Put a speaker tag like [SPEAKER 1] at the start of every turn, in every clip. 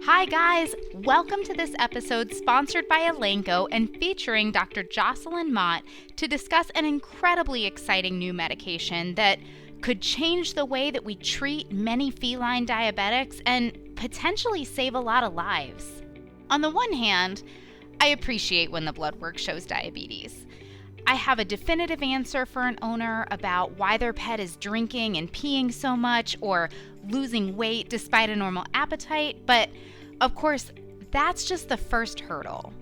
[SPEAKER 1] Hi guys, welcome to this episode sponsored by Elanco and featuring Dr. Jocelyn Mott to discuss an incredibly exciting new medication that could change the way that we treat many feline diabetics and potentially save a lot of lives. On the one hand, I appreciate when the blood work shows diabetes. I have a definitive answer for an owner about why their pet is drinking and peeing so much or losing weight despite a normal appetite, but of course, that's just the first hurdle.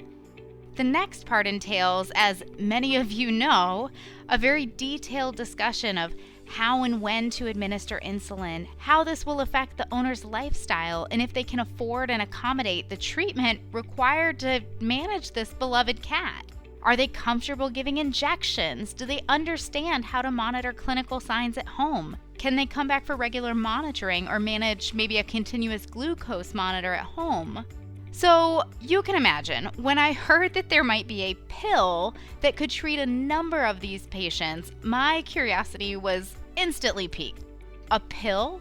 [SPEAKER 1] The next part entails, as many of you know, a very detailed discussion of how and when to administer insulin, how this will affect the owner's lifestyle, and if they can afford and accommodate the treatment required to manage this beloved cat. Are they comfortable giving injections? Do they understand how to monitor clinical signs at home? Can they come back for regular monitoring or manage maybe a continuous glucose monitor at home? So you can imagine, when I heard that there might be a pill that could treat a number of these patients, my curiosity was instantly piqued. A pill?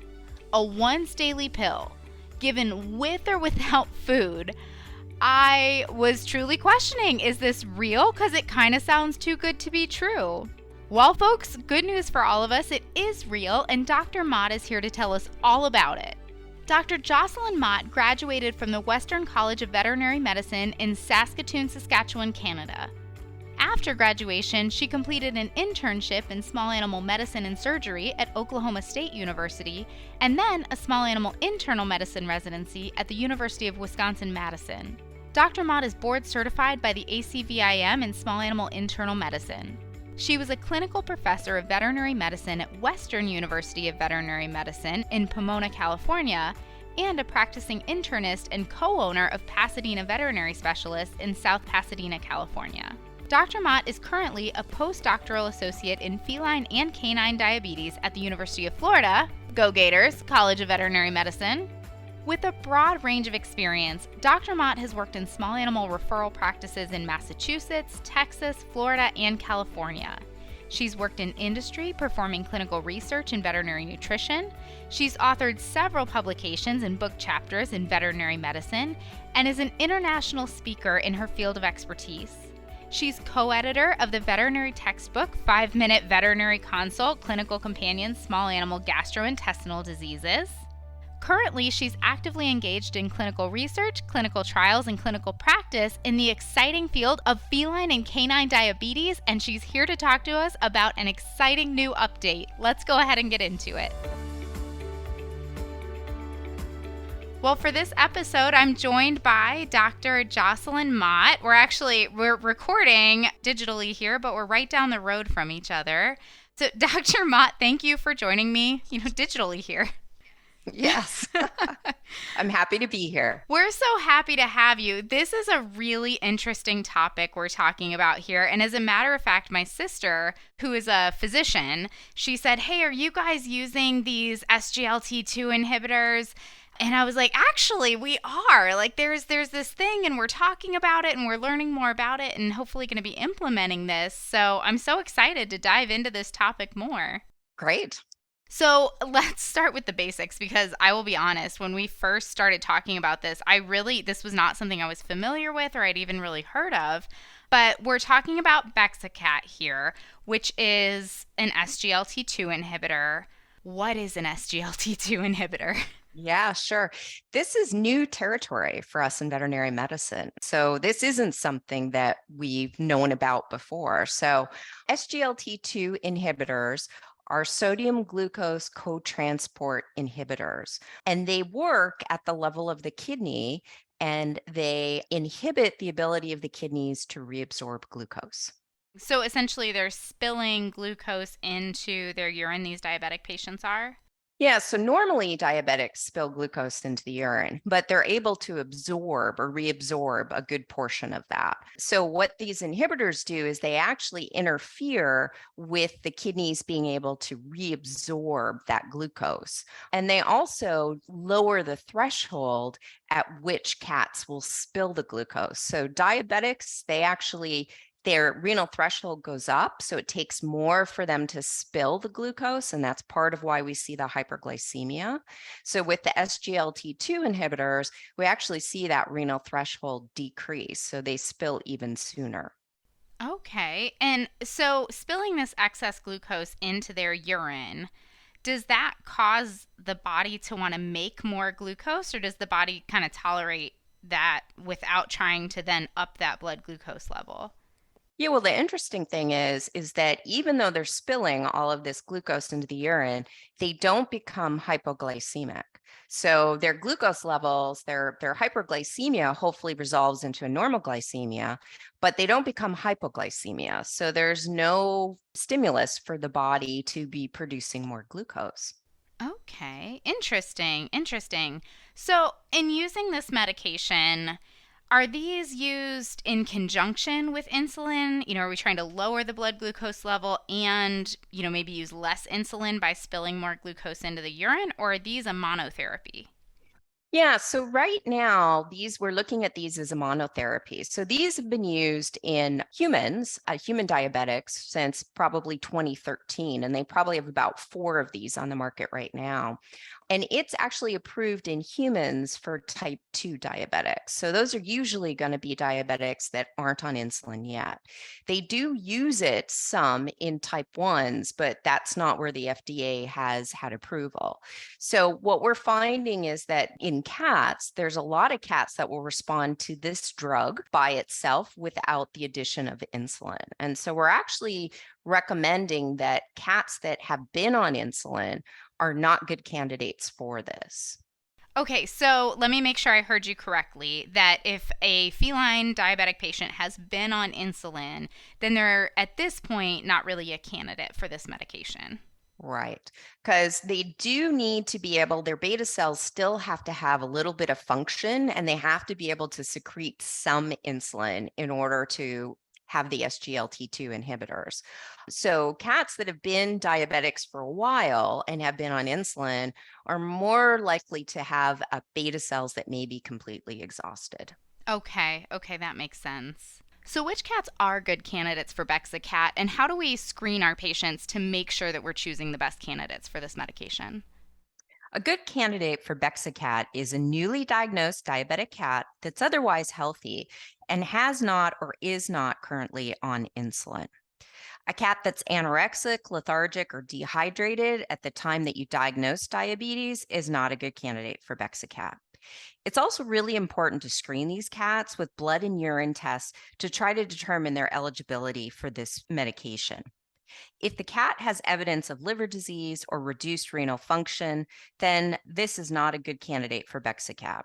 [SPEAKER 1] A once daily pill, given with or without food. I was truly questioning, is this real? Because it kind of sounds too good to be true. Well, folks, good news for all of us, it is real, and Dr. Mott is here to tell us all about it. Dr. Jocelyn Mott graduated from the Western College of Veterinary Medicine in Saskatoon, Saskatchewan, Canada. After graduation, she completed an internship in small animal medicine and surgery at Oklahoma State University, and then a small animal internal medicine residency at the University of Wisconsin-Madison. Dr. Mott is board certified by the ACVIM in small animal internal medicine. She was a clinical professor of veterinary medicine at Western University of Veterinary Medicine in Pomona, California, and a practicing internist and co-owner of Pasadena Veterinary Specialists in South Pasadena, California. Dr. Mott is currently a postdoctoral associate in feline and canine diabetes at the University of Florida, Go Gators, College of Veterinary Medicine. With a broad range of experience, Dr. Mott has worked in small animal referral practices in Massachusetts, Texas, Florida, and California. She's worked in industry, performing clinical research in veterinary nutrition. She's authored several publications and book chapters in veterinary medicine, and is an international speaker in her field of expertise. She's co-editor of the veterinary textbook 5-Minute Veterinary Consult Clinical Companion Small Animal Gastrointestinal Diseases. Currently, she's actively engaged in clinical research, clinical trials, and clinical practice in the exciting field of feline and canine diabetes, and she's here to talk to us about an exciting new update. Let's go ahead and get into it. Well, for this episode, I'm joined by Dr. Jocelyn Mott. We're recording digitally here, but we're right down the road from each other. So, Dr. Mott, thank you for joining me, digitally here.
[SPEAKER 2] Yes, I'm happy to be here.
[SPEAKER 1] We're so happy to have you. This is a really interesting topic we're talking about here. And as a matter of fact, my sister, who is a physician, she said, "Hey, are you guys using these SGLT2 inhibitors?" And I was like, actually, we are. Like, there's this thing, and we're talking about it, and we're learning more about it, and hopefully going to be implementing this. So I'm so excited to dive into this topic more.
[SPEAKER 2] Great.
[SPEAKER 1] So let's start with the basics, because I will be honest, when we first started talking about this, this was not something I was familiar with or I'd even really heard of. But we're talking about Bexacat here, which is an SGLT2 inhibitor. What is an SGLT2 inhibitor?
[SPEAKER 2] Yeah, sure. This is new territory for us in veterinary medicine. So this isn't something that we've known about before. So SGLT2 inhibitors are sodium glucose cotransport inhibitors, and they work at the level of the kidney, and they inhibit the ability of the kidneys to reabsorb glucose.
[SPEAKER 1] So essentially they're spilling glucose into their urine, these diabetic patients are?
[SPEAKER 2] Yeah, so normally diabetics spill glucose into the urine, but they're able to absorb or reabsorb a good portion of that. So what these inhibitors do is they actually interfere with the kidneys being able to reabsorb that glucose. And they also lower the threshold at which cats will spill the glucose. So diabetics, they actually their renal threshold goes up. So it takes more for them to spill the glucose. And that's part of why we see the hyperglycemia. So with the SGLT2 inhibitors, we actually see that renal threshold decrease. So they spill even sooner.
[SPEAKER 1] Okay. And so spilling this excess glucose into their urine, does that cause the body to want to make more glucose, or does the body kind of tolerate that without trying to then up that blood glucose level?
[SPEAKER 2] Yeah, well, the interesting thing is that even though they're spilling all of this glucose into the urine, they don't become hypoglycemic. So their glucose levels, their hyperglycemia hopefully resolves into a normal glycemia, but they don't become hypoglycemia. So there's no stimulus for the body to be producing more glucose.
[SPEAKER 1] Okay, interesting, interesting. So, in using this medication, are these used in conjunction with insulin? Are we trying to lower the blood glucose level and, maybe use less insulin by spilling more glucose into the urine, or are these a monotherapy?
[SPEAKER 2] Yeah, so right now, we're looking at these as a monotherapy. So these have been used in humans, human diabetics, since probably 2013, and they probably have about 4 of these on the market right now. And it's actually approved in humans for type 2 diabetics. So those are usually going to be diabetics that aren't on insulin yet. They do use it some in type 1s, but that's not where the FDA has had approval. So what we're finding is that in cats, there's a lot of cats that will respond to this drug by itself without the addition of insulin. And so we're actually recommending that cats that have been on insulin are not good candidates for this.
[SPEAKER 1] Okay, so let me make sure I heard you correctly that if a feline diabetic patient has been on insulin, then they're at this point not really a candidate for this medication.
[SPEAKER 2] Right. Because they do need to be able, their beta cells still have to have a little bit of function and they have to be able to secrete some insulin in order to have the SGLT2 inhibitors. So, cats that have been diabetics for a while and have been on insulin are more likely to have beta cells that may be completely exhausted.
[SPEAKER 1] Okay, okay, that makes sense. So, which cats are good candidates for Bexacat, and how do we screen our patients to make sure that we're choosing the best candidates for this medication?
[SPEAKER 2] A good candidate for Bexacat is a newly diagnosed diabetic cat that's otherwise healthy and has not or is not currently on insulin. A cat that's anorexic, lethargic, or dehydrated at the time that you diagnose diabetes is not a good candidate for Bexacat. It's also really important to screen these cats with blood and urine tests to try to determine their eligibility for this medication. If the cat has evidence of liver disease or reduced renal function, then this is not a good candidate for Bexacat.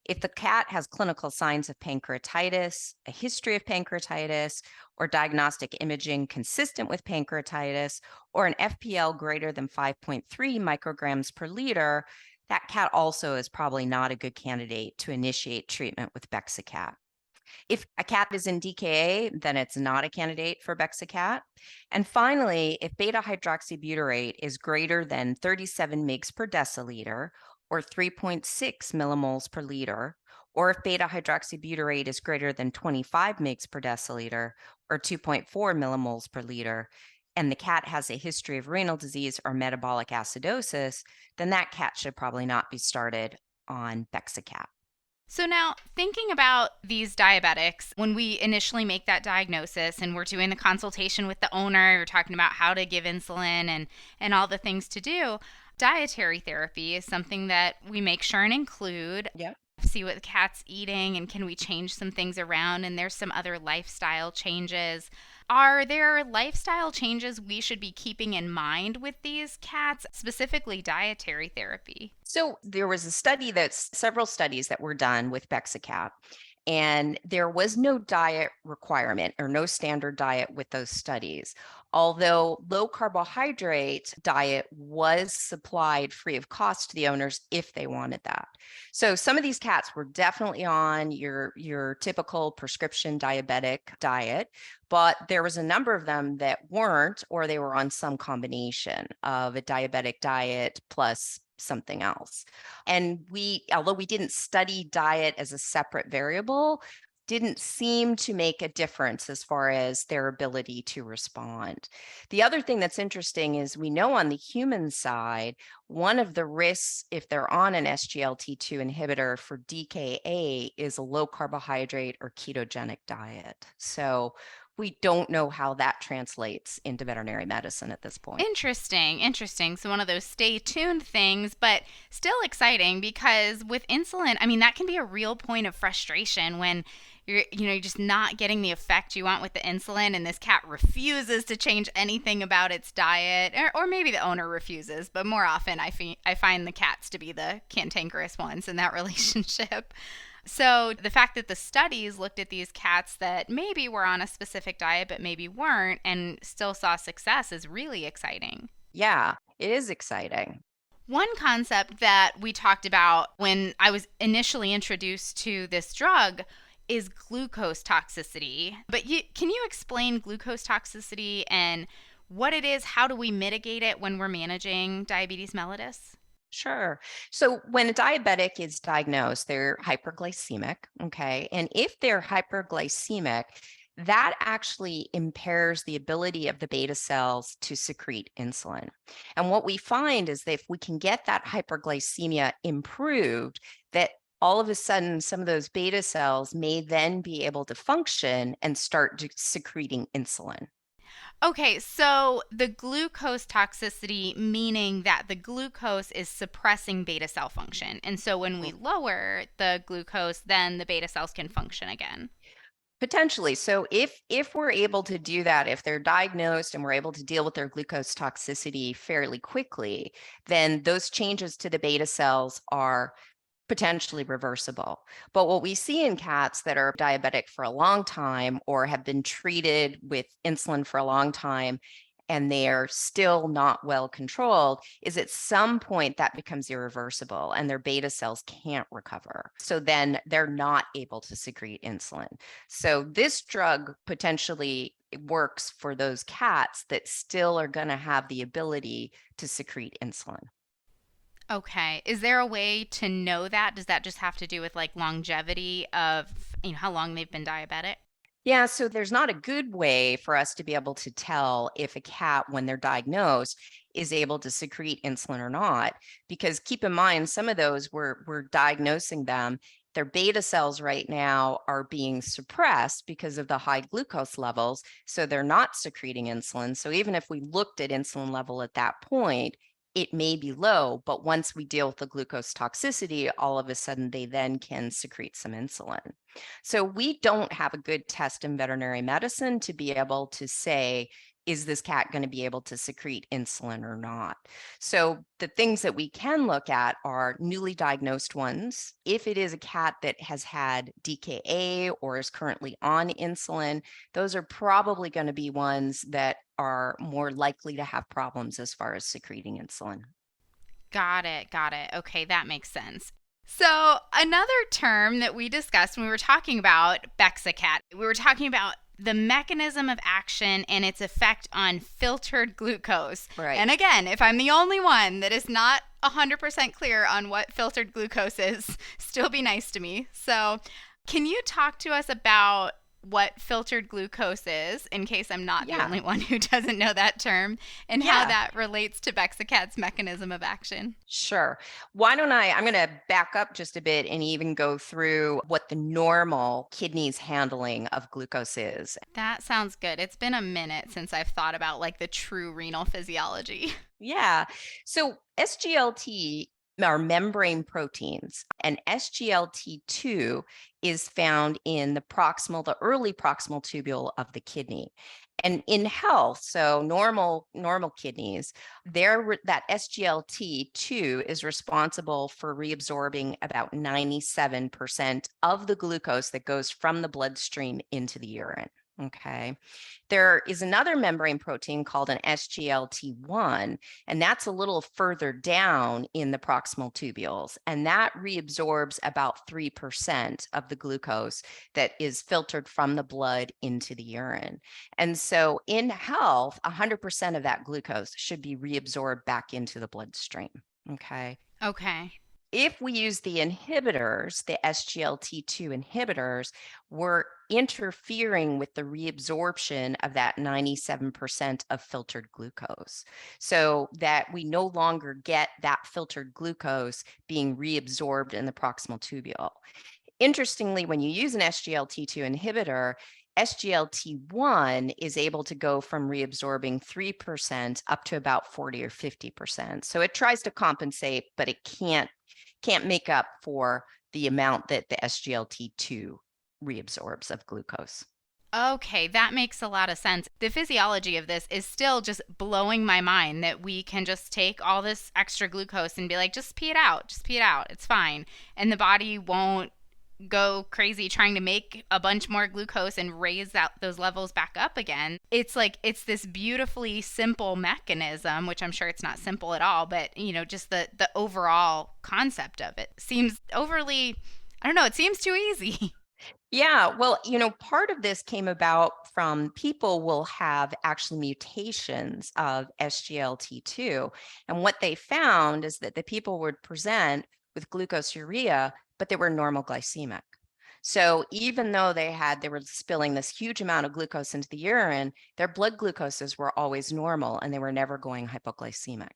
[SPEAKER 2] If the cat has clinical signs of pancreatitis, a history of pancreatitis, or diagnostic imaging consistent with pancreatitis, or an FPL greater than 5.3 micrograms per liter, that cat also is probably not a good candidate to initiate treatment with Bexacat. If a cat is in DKA, then it's not a candidate for Bexacat. And finally, if beta hydroxybutyrate is greater than 37 mg per deciliter or 3.6 millimoles per liter, or if beta hydroxybutyrate is greater than 25 mg per deciliter or 2.4 millimoles per liter, and the cat has a history of renal disease or metabolic acidosis, then that cat should probably not be started on Bexacat.
[SPEAKER 1] So, now thinking about these diabetics, when we initially make that diagnosis and we're doing the consultation with the owner, you're talking about how to give insulin and all the things to do, dietary therapy is something that we make sure and include.
[SPEAKER 2] Yeah.
[SPEAKER 1] See what the cat's eating and can we change some things around, and there's some other lifestyle changes. Are there lifestyle changes we should be keeping in mind with these cats, specifically dietary therapy?
[SPEAKER 2] So there was several studies that were done with Bexacat, and there was no diet requirement or no standard diet with those studies. Although low carbohydrate diet was supplied free of cost to the owners if they wanted that. So some of these cats were definitely on your typical prescription diabetic diet, but there was a number of them that weren't, or they were on some combination of a diabetic diet plus something else. And although we didn't study diet as a separate variable, didn't seem to make a difference as far as their ability to respond. The other thing that's interesting is we know on the human side, one of the risks if they're on an SGLT2 inhibitor for DKA is a low carbohydrate or ketogenic diet. So we don't know how that translates into veterinary medicine at this point.
[SPEAKER 1] Interesting, interesting. So one of those stay tuned things, but still exciting because with insulin, I mean, that can be a real point of frustration when you're just not getting the effect you want with the insulin, and this cat refuses to change anything about its diet, or maybe the owner refuses, but more often I find the cats to be the cantankerous ones in that relationship. So the fact that the studies looked at these cats that maybe were on a specific diet but maybe weren't and still saw success is really exciting.
[SPEAKER 2] Yeah, it is exciting.
[SPEAKER 1] One concept that we talked about when I was initially introduced to this drug is glucose toxicity. But can you explain glucose toxicity and what it is? How do we mitigate it when we're managing diabetes mellitus?
[SPEAKER 2] Sure. So when a diabetic is diagnosed, they're hyperglycemic. Okay. And if they're hyperglycemic, that actually impairs the ability of the beta cells to secrete insulin. And what we find is that if we can get that hyperglycemia improved, that all of a sudden some of those beta cells may then be able to function and start secreting insulin.
[SPEAKER 1] Okay, so the glucose toxicity, meaning that the glucose is suppressing beta cell function. And so when we lower the glucose, then the beta cells can function again.
[SPEAKER 2] Potentially. So if we're able to do that, if they're diagnosed and we're able to deal with their glucose toxicity fairly quickly, then those changes to the beta cells are potentially reversible. But what we see in cats that are diabetic for a long time or have been treated with insulin for a long time and they are still not well controlled is at some point that becomes irreversible and their beta cells can't recover. So then they're not able to secrete insulin. So this drug potentially works for those cats that still are going to have the ability to secrete insulin.
[SPEAKER 1] Okay. Is there a way to know that? Does that just have to do with like longevity of, how long they've been diabetic?
[SPEAKER 2] Yeah, so there's not a good way for us to be able to tell if a cat, when they're diagnosed, is able to secrete insulin or not. Because keep in mind, some of those we're diagnosing them. Their beta cells right now are being suppressed because of the high glucose levels. So they're not secreting insulin. So even if we looked at insulin level at that point, it may be low, but once we deal with the glucose toxicity, all of a sudden they then can secrete some insulin. So we don't have a good test in veterinary medicine to be able to say, is this cat going to be able to secrete insulin or not? So the things that we can look at are newly diagnosed ones. If it is a cat that has had DKA or is currently on insulin, those are probably going to be ones that are more likely to have problems as far as secreting insulin.
[SPEAKER 1] Got it. Got it. Okay, that makes sense. So, another term that we discussed when we were talking about Bexacat, we were talking about the mechanism of action and its effect on filtered glucose.
[SPEAKER 2] Right.
[SPEAKER 1] And again, if I'm the only one that is not 100% clear on what filtered glucose is, still be nice to me. So, can you talk to us about what filtered glucose is, in case I'm not the only one who doesn't know that term, and how that relates to Bexacat's mechanism of action?
[SPEAKER 2] Sure. Why don't I'm going to back up just a bit and even go through what the normal kidney's handling of glucose is.
[SPEAKER 1] That sounds good. It's been a minute since I've thought about like the true renal physiology.
[SPEAKER 2] Yeah. So SGLT are membrane proteins, and SGLT2 is found in the early proximal tubule of the kidney. And in health, so normal kidneys, that SGLT2 is responsible for reabsorbing about 97% of the glucose that goes from the bloodstream into the urine. Okay. There is another membrane protein called an SGLT1, and that's a little further down in the proximal tubules. And that reabsorbs about 3% of the glucose that is filtered from the blood into the urine. And so in health, 100% of that glucose should be reabsorbed back into the bloodstream. Okay.
[SPEAKER 1] Okay.
[SPEAKER 2] If we use the inhibitors, the SGLT2 inhibitors, we're interfering with the reabsorption of that 97% of filtered glucose, so that we no longer get that filtered glucose being reabsorbed in the proximal tubule. Interestingly, when you use an SGLT2 inhibitor, SGLT1 is able to go from reabsorbing 3% up to about 40 or 50%. So it tries to compensate, but it can't make up for the amount that the SGLT2 reabsorbs of glucose.
[SPEAKER 1] Okay, that makes a lot of sense. The physiology of this is still just blowing my mind that we can just take all this extra glucose and be like, just pee it out, it's fine. And the body won't go crazy trying to make a bunch more glucose and raise out those levels back up again. It's like it's this beautifully simple mechanism, which I'm sure it's not simple at all, but just the overall concept of it seems overly, I don't know, it seems too easy.
[SPEAKER 2] Yeah, well, part of this came about from people will have actually mutations of SGLT2. And what they found is that the people would present with glucosuria, but they were normal glycemic. So even though they were spilling this huge amount of glucose into the urine, their blood glucoses were always normal and they were never going hypoglycemic.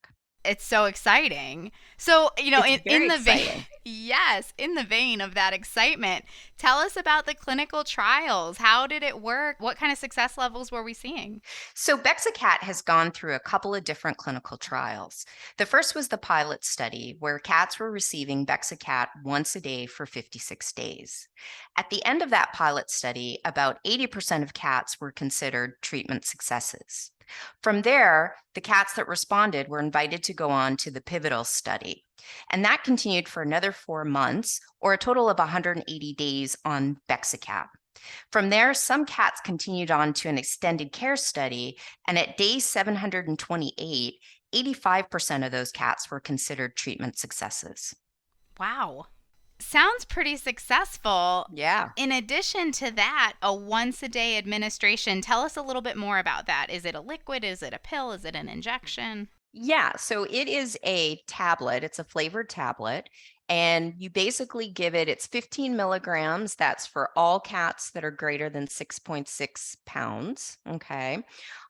[SPEAKER 1] It's so exciting. So,
[SPEAKER 2] It's
[SPEAKER 1] in
[SPEAKER 2] very
[SPEAKER 1] the vein,
[SPEAKER 2] exciting.
[SPEAKER 1] yes, in the vein of that excitement, tell us about the clinical trials. How did it work? What kind of success levels were we seeing?
[SPEAKER 2] So Bexacat has gone through a couple of different clinical trials. The first was the pilot study where cats were receiving Bexacat once a day for 56 days. At the end of that pilot study, about 80% of cats were considered treatment successes. From there, the cats that responded were invited to go on to the pivotal study. And that continued for another 4 months, or a total of 180 days on Bexacat. From there, some cats continued on to an extended care study, and at day 728, 85% of those cats were considered treatment successes.
[SPEAKER 1] Wow. Sounds pretty successful.
[SPEAKER 2] Yeah.
[SPEAKER 1] In addition to that, a once a day administration. Tell us a little bit more about that. Is it a liquid? Is it a pill? Is it an injection?
[SPEAKER 2] Yeah, so it is a tablet. It's a flavored tablet. And you basically give it's 15 milligrams. That's for all cats that are greater than 6.6 pounds. Okay.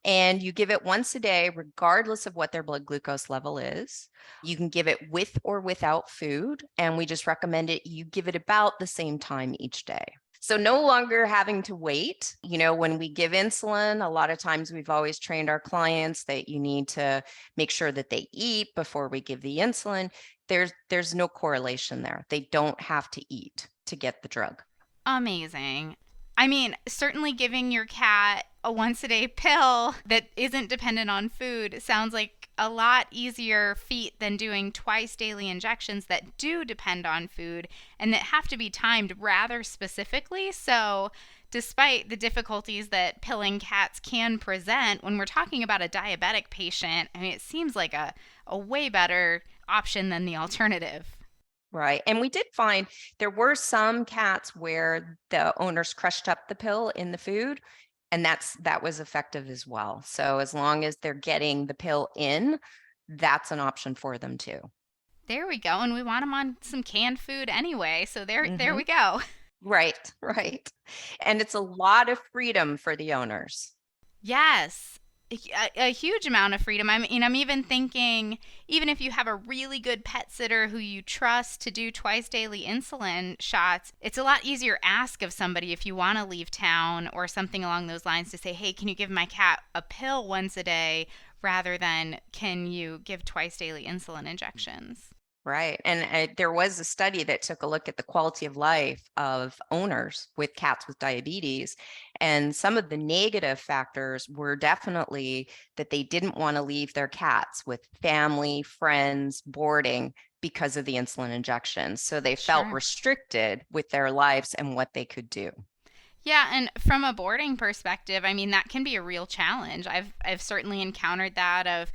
[SPEAKER 2] And you give it once a day, regardless of what their blood glucose level is. You can give it with or without food. And we just recommend you give it about the same time each day. So no longer having to wait. When we give insulin, a lot of times we've always trained our clients that you need to make sure that they eat before we give the insulin. There's no correlation there. They don't have to eat to get the drug.
[SPEAKER 1] Amazing. I mean, certainly giving your cat a once a day pill that isn't dependent on food sounds like a lot easier feat than doing twice daily injections that do depend on food and that have to be timed rather specifically. So, despite the difficulties that pilling cats can present, when we're talking about a diabetic patient, I mean, it seems like a way better option than the alternative.
[SPEAKER 2] Right. And we did find there were some cats where the owners crushed up the pill in the food, and that was effective as well. So as long as they're getting the pill in, that's an option for them too.
[SPEAKER 1] There we go. And we want them on some canned food anyway. So there
[SPEAKER 2] Hmm.
[SPEAKER 1] we go.
[SPEAKER 2] Right, right. And it's a lot of freedom for the owners.
[SPEAKER 1] Yes. A huge amount of freedom. I'm even thinking, even if you have a really good pet sitter who you trust to do twice daily insulin shots, it's a lot easier ask of somebody if you want to leave town or something along those lines to say, hey, can you give my cat a pill once a day rather than can you give twice daily insulin injections?
[SPEAKER 2] Right. And there was a study that took a look at the quality of life of owners with cats with diabetes. And some of the negative factors were definitely that they didn't want to leave their cats with family, friends, boarding because of the insulin injection. So they felt
[SPEAKER 1] Sure.
[SPEAKER 2] restricted with their lives and what they could do.
[SPEAKER 1] Yeah, and from a boarding perspective, I mean that can be a real challenge. I've certainly encountered that of,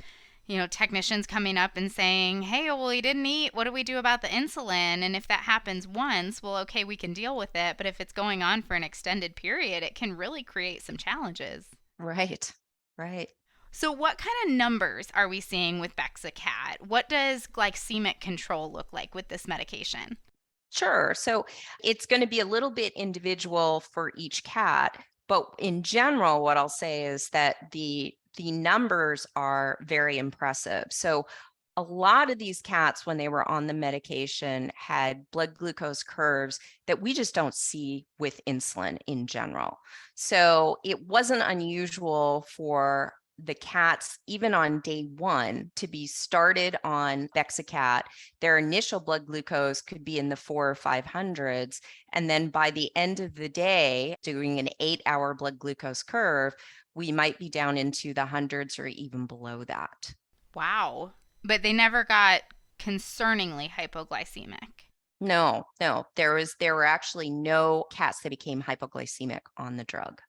[SPEAKER 1] technicians coming up and saying, "Hey, well, he didn't eat. What do we do about the insulin?" And if that happens once, well, okay, we can deal with it, but if it's going on for an extended period, it can really create some challenges.
[SPEAKER 2] Right. Right.
[SPEAKER 1] So what kind of numbers are we seeing with Bexacat? What does glycemic control look like with this medication?
[SPEAKER 2] Sure. So it's going to be a little bit individual for each cat, but in general, what I'll say is that the numbers are very impressive. So a lot of these cats, when they were on the medication, had blood glucose curves that we just don't see with insulin in general. So it wasn't unusual for the cats, even on day one, to be started on Bexacat. Their initial blood glucose could be in the 400 or 500s. And then by the end of the day, doing an 8-hour blood glucose curve, we might be down into the hundreds or even below that.
[SPEAKER 1] Wow. But they never got concerningly hypoglycemic.
[SPEAKER 2] No, no, there were actually no cats that became hypoglycemic on the drug.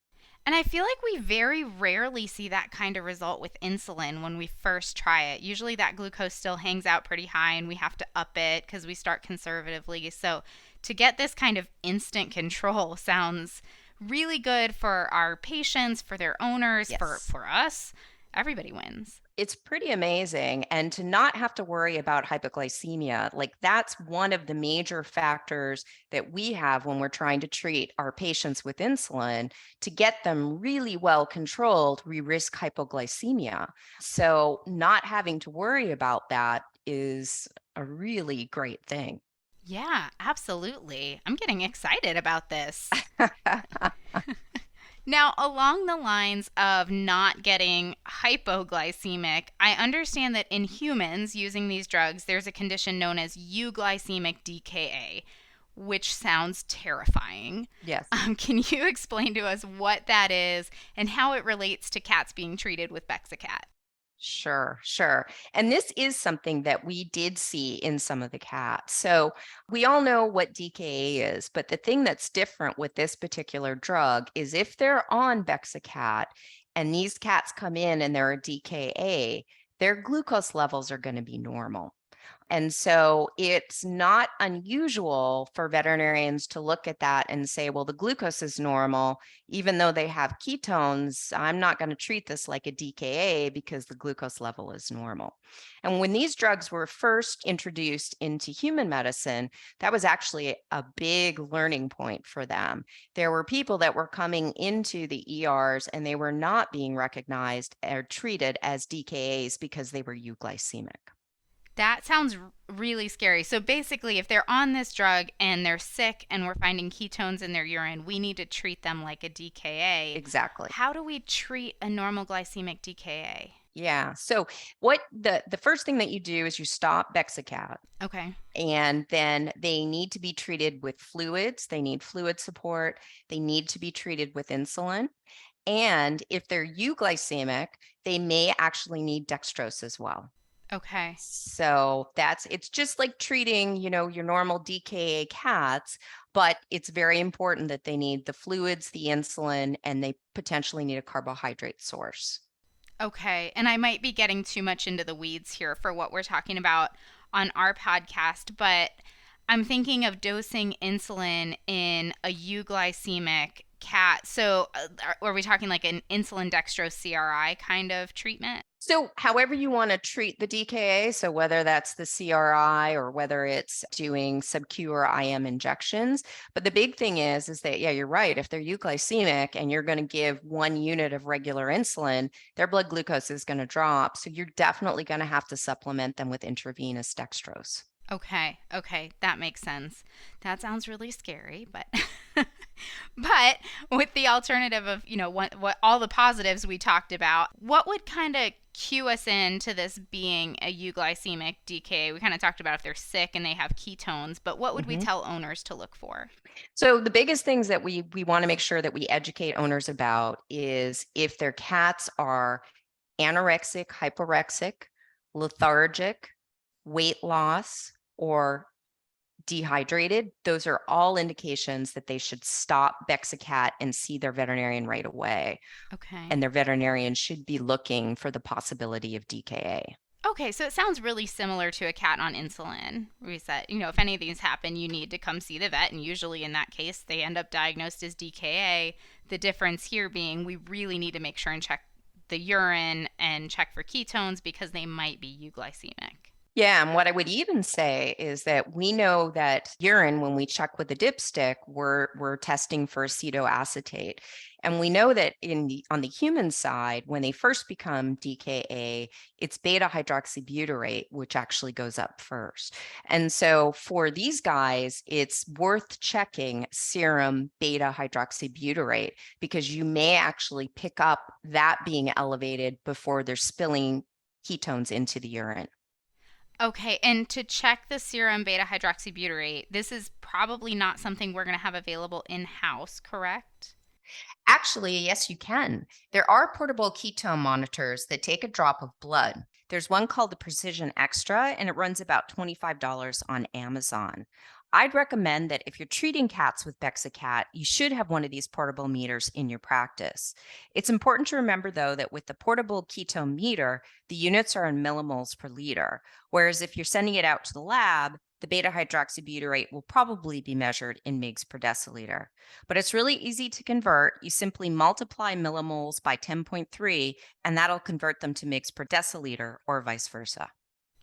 [SPEAKER 1] And I feel like we very rarely see that kind of result with insulin when we first try it. Usually that glucose still hangs out pretty high and we have to up it because we start conservatively. So to get this kind of instant control sounds really good for our patients, for their owners,
[SPEAKER 2] Yes.
[SPEAKER 1] for us. Everybody wins.
[SPEAKER 2] It's pretty amazing. And to not have to worry about hypoglycemia, like that's one of the major factors that we have when we're trying to treat our patients with insulin. To get them really well controlled, we risk hypoglycemia. So not having to worry about that is a really great thing.
[SPEAKER 1] Yeah, absolutely. I'm getting excited about this. Now, along the lines of not getting hypoglycemic, I understand that in humans using these drugs, there's a condition known as euglycemic DKA, which sounds terrifying.
[SPEAKER 2] Yes.
[SPEAKER 1] Can you explain to us what that is and how it relates to cats being treated with Bexacat?
[SPEAKER 2] Sure, sure. And this is something that we did see in some of the cats. So we all know what DKA is, but the thing that's different with this particular drug is if they're on Bexacat and these cats come in and they're a DKA, their glucose levels are going to be normal. And so it's not unusual for veterinarians to look at that and say, well, the glucose is normal. Even though they have ketones, I'm not going to treat this like a DKA because the glucose level is normal. And when these drugs were first introduced into human medicine, that was actually a big learning point for them. There were people that were coming into the ERs and they were not being recognized or treated as DKAs because they were euglycemic.
[SPEAKER 1] That sounds really scary. So basically, if they're on this drug and they're sick and we're finding ketones in their urine, we need to treat them like a DKA.
[SPEAKER 2] Exactly.
[SPEAKER 1] How do we treat a normal glycemic DKA?
[SPEAKER 2] Yeah. So what the first thing that you do is you stop Bexacat,
[SPEAKER 1] Okay.
[SPEAKER 2] and then they need to be treated with fluids. They need fluid support. They need to be treated with insulin. And if they're euglycemic, they may actually need dextrose as well.
[SPEAKER 1] Okay.
[SPEAKER 2] So it's just like treating, your normal DKA cats, but it's very important that they need the fluids, the insulin, and they potentially need a carbohydrate source.
[SPEAKER 1] Okay. And I might be getting too much into the weeds here for what we're talking about on our podcast, but I'm thinking of dosing insulin in a euglycemic cat. So are we talking like an insulin dextrose CRI kind of treatment?
[SPEAKER 2] So however you want to treat the DKA, so whether that's the CRI or whether it's doing sub-Q or IM injections, but the big thing is that, yeah, you're right. If they're euglycemic and you're going to give 1 unit of regular insulin, their blood glucose is going to drop. So you're definitely going to have to supplement them with intravenous dextrose.
[SPEAKER 1] Okay. Okay. That makes sense. That sounds really scary, but but with the alternative of, what all the positives we talked about, what would kind of cue us into this being a euglycemic DKA? We kind of talked about if they're sick and they have ketones, but what would we tell owners to look for?
[SPEAKER 2] So the biggest things that we want to make sure that we educate owners about is if their cats are anorexic, hyporexic, lethargic, weight loss, or dehydrated, those are all indications that they should stop Bexacat and see their veterinarian right away.
[SPEAKER 1] Okay.
[SPEAKER 2] And their veterinarian should be looking for the possibility of DKA.
[SPEAKER 1] Okay, so it sounds really similar to a cat on insulin. We said, if any of these happen, you need to come see the vet. And usually in that case, they end up diagnosed as DKA. The difference here being we really need to make sure and check the urine and check for ketones because they might be euglycemic.
[SPEAKER 2] Yeah, and what I would even say is that we know that urine, when we check with the dipstick, we're testing for acetoacetate. And we know that on the human side, when they first become DKA, it's beta hydroxybutyrate, which actually goes up first. And so for these guys, it's worth checking serum beta hydroxybutyrate because you may actually pick up that being elevated before they're spilling ketones into the urine.
[SPEAKER 1] Okay, and to check the serum beta hydroxybutyrate, this is probably not something we're going to have available in-house, correct?
[SPEAKER 2] Actually, yes, you can. There are portable ketone monitors that take a drop of blood. There's one called the Precision Extra, and it runs about $25 on Amazon. I'd recommend that if you're treating cats with Bexacat, you should have one of these portable meters in your practice. It's important to remember, though, that with the portable ketone meter, the units are in millimoles per liter, whereas if you're sending it out to the lab, the beta hydroxybutyrate will probably be measured in mgs per deciliter. But it's really easy to convert. You simply multiply millimoles by 10.3, and that'll convert them to mgs per deciliter or vice versa.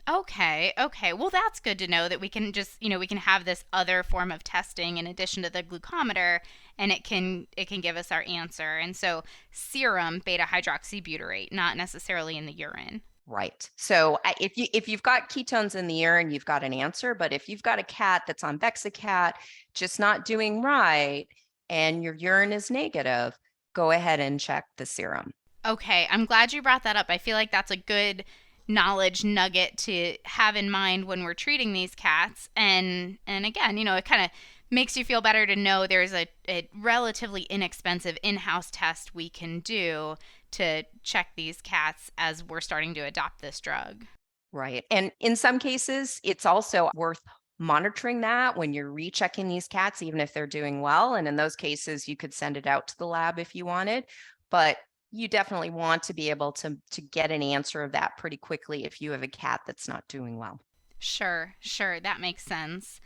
[SPEAKER 1] Okay, okay. Well, that's good to know that we can just, we can have this other form of testing in addition to the glucometer, and it can give us our answer. And so serum beta hydroxybutyrate, not necessarily in the urine.
[SPEAKER 2] Right. So if you've got ketones in the urine, you've got an answer. But if you've got a cat that's on Bexacat, just not doing right, and your urine is negative, go ahead and check the serum.
[SPEAKER 1] Okay, I'm glad you brought that up. I feel like that's a good knowledge nugget to have in mind when we're treating these cats. And again, it kind of makes you feel better to know there's a relatively inexpensive in-house test we can do to check these cats as we're starting to adopt this drug.
[SPEAKER 2] Right. And in some cases, it's also worth monitoring that when you're rechecking these cats, even if they're doing well. And in those cases, you could send it out to the lab if you wanted. But you definitely want to be able to get an answer of that pretty quickly if you have a cat that's not doing well.
[SPEAKER 1] Sure, that makes sense.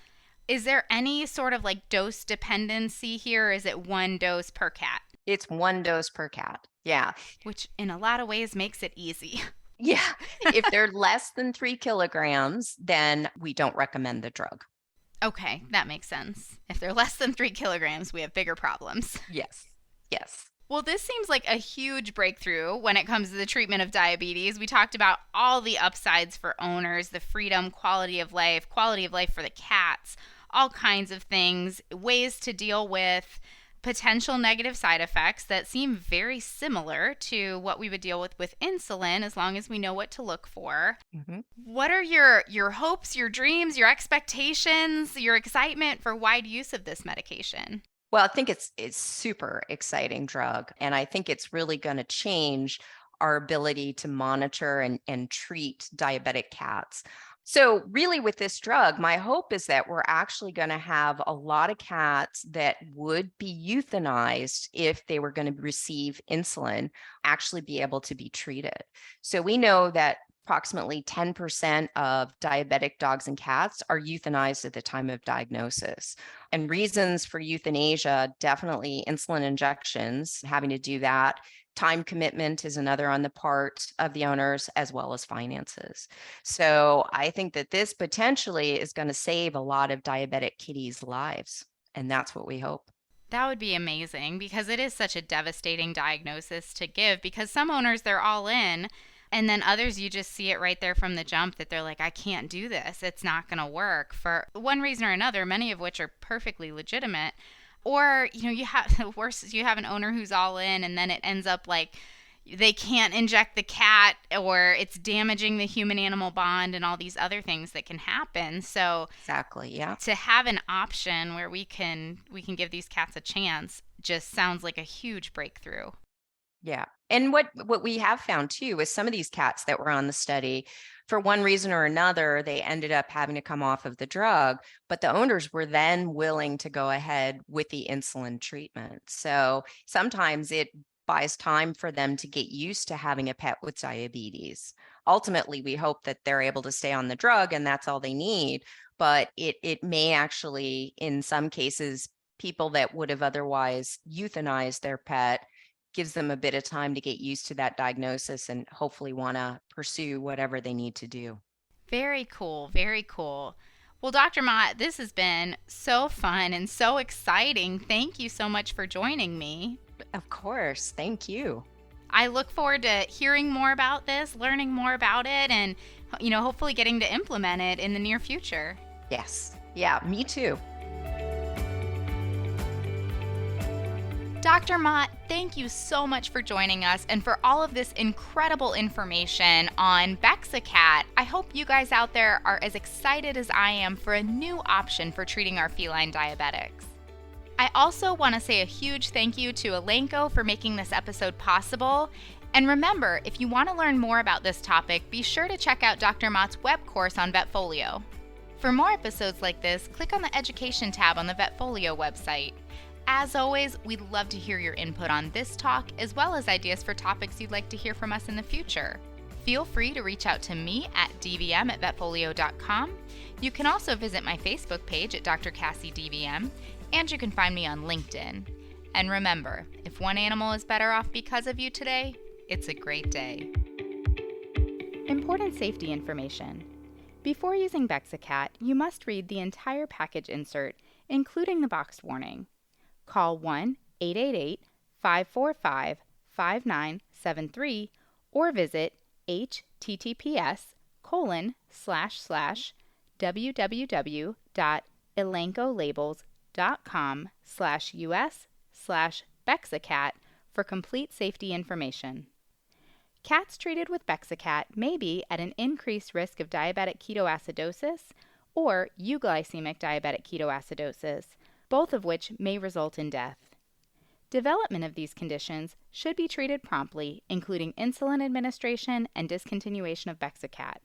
[SPEAKER 1] Is there any sort of like dose dependency here? Or is it one dose per cat?
[SPEAKER 2] It's one dose per cat. Yeah.
[SPEAKER 1] Which in a lot of ways makes it easy.
[SPEAKER 2] Yeah. If they're less than 3 kilograms, then we don't recommend the drug.
[SPEAKER 1] Okay, that makes sense. If they're less than 3 kilograms, we have bigger problems.
[SPEAKER 2] Yes. Yes.
[SPEAKER 1] Well, this seems like a huge breakthrough when it comes to the treatment of diabetes. We talked about all the upsides for owners, the freedom, quality of life for the cats, all kinds of things, ways to deal with potential negative side effects that seem very similar to what we would deal with insulin, as long as we know what to look for.
[SPEAKER 2] Mm-hmm.
[SPEAKER 1] What are your hopes, your dreams, your expectations, your excitement for wide use of this medication?
[SPEAKER 2] Well, I think it's super exciting drug, and I think it's really going to change our ability to monitor and treat diabetic cats. So really with this drug, my hope is that we're actually going to have a lot of cats that would be euthanized if they were going to receive insulin actually be able to be treated. So we know that approximately 10% of diabetic dogs and cats are euthanized at the time of diagnosis. And reasons for euthanasia, definitely insulin injections, having to do that. Time commitment is another on the part of the owners, as well as finances. So I think that this potentially is going to save a lot of diabetic kitties' lives. And that's what we hope.
[SPEAKER 1] That would be amazing, because it is such a devastating diagnosis to give, because some owners, they're all in. And then others, you just see it right there from the jump that they're like, I can't do this. It's not going to work for one reason or another, many of which are perfectly legitimate. Or, you have worse, you have an owner who's all in, and then it ends up like they can't inject the cat, or it's damaging the human animal bond, and all these other things that can happen. So
[SPEAKER 2] exactly, yeah.
[SPEAKER 1] To have an option where we can give these cats a chance just sounds like a huge breakthrough.
[SPEAKER 2] Yeah. And what we have found too is some of these cats that were on the study, for one reason or another, they ended up having to come off of the drug, but the owners were then willing to go ahead with the insulin treatment. So sometimes it buys time for them to get used to having a pet with diabetes. Ultimately, we hope that they're able to stay on the drug and that's all they need, but it may actually, in some cases, people that would have otherwise euthanized their pet gives them a bit of time to get used to that diagnosis and hopefully want to pursue whatever they need to do.
[SPEAKER 1] Very cool. Very cool. Well, Dr. Mott, this has been so fun and so exciting. Thank you so much for joining me.
[SPEAKER 2] Of course. Thank you.
[SPEAKER 1] I look forward to hearing more about this, learning more about it, and, hopefully getting to implement it in the near future.
[SPEAKER 2] Yes. Yeah, me too.
[SPEAKER 1] Dr. Mott, thank you so much for joining us and for all of this incredible information on Bexacat. I hope you guys out there are as excited as I am for a new option for treating our feline diabetics. I also want to say a huge thank you to Elanco for making this episode possible. And remember, if you want to learn more about this topic, be sure to check out Dr. Mott's web course on Vetfolio. For more episodes like this, click on the Education tab on the Vetfolio website. As always, we'd love to hear your input on this talk, as well as ideas for topics you'd like to hear from us in the future. Feel free to reach out to me at dvm@vetfolio.com. You can also visit my Facebook page at Dr. Cassi DVM, and you can find me on LinkedIn. And remember, if one animal is better off because of you today, it's a great day. Important safety information. Before using Bexacat, you must read the entire package insert, including the boxed warning. Call 1-888-545-5973 or visit https://www.elancolabels.com/us/Bexacat for complete safety information. Cats treated with Bexacat may be at an increased risk of diabetic ketoacidosis or euglycemic diabetic ketoacidosis, both of which may result in death. Development of these conditions should be treated promptly, including insulin administration and discontinuation of Bexacat.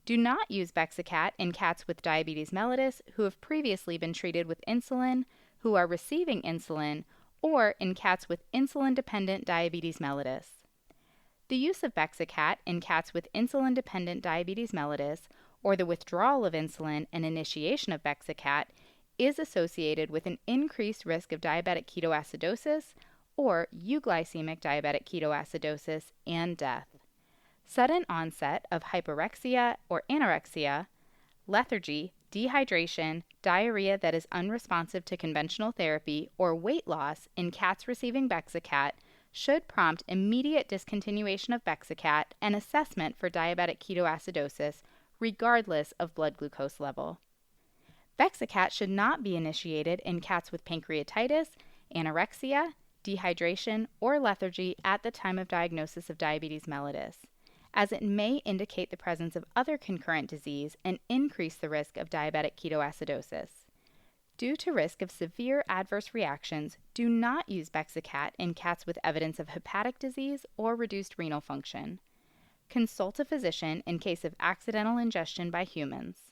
[SPEAKER 1] Do not use Bexacat in cats with diabetes mellitus who have previously been treated with insulin, who are receiving insulin, or in cats with insulin-dependent diabetes mellitus. The use of Bexacat in cats with insulin-dependent diabetes mellitus, or the withdrawal of insulin and initiation of Bexacat, is associated with an increased risk of diabetic ketoacidosis or euglycemic diabetic ketoacidosis and death. Sudden onset of hyperexia or anorexia, lethargy, dehydration, diarrhea that is unresponsive to conventional therapy, or weight loss in cats receiving Bexacat should prompt immediate discontinuation of Bexacat and assessment for diabetic ketoacidosis, regardless of blood glucose level. Bexacat should not be initiated in cats with pancreatitis, anorexia, dehydration, or lethargy at the time of diagnosis of diabetes mellitus, as it may indicate the presence of other concurrent disease and increase the risk of diabetic ketoacidosis. Due to risk of severe adverse reactions, do not use Bexacat in cats with evidence of hepatic disease or reduced renal function. Consult a physician in case of accidental ingestion by humans.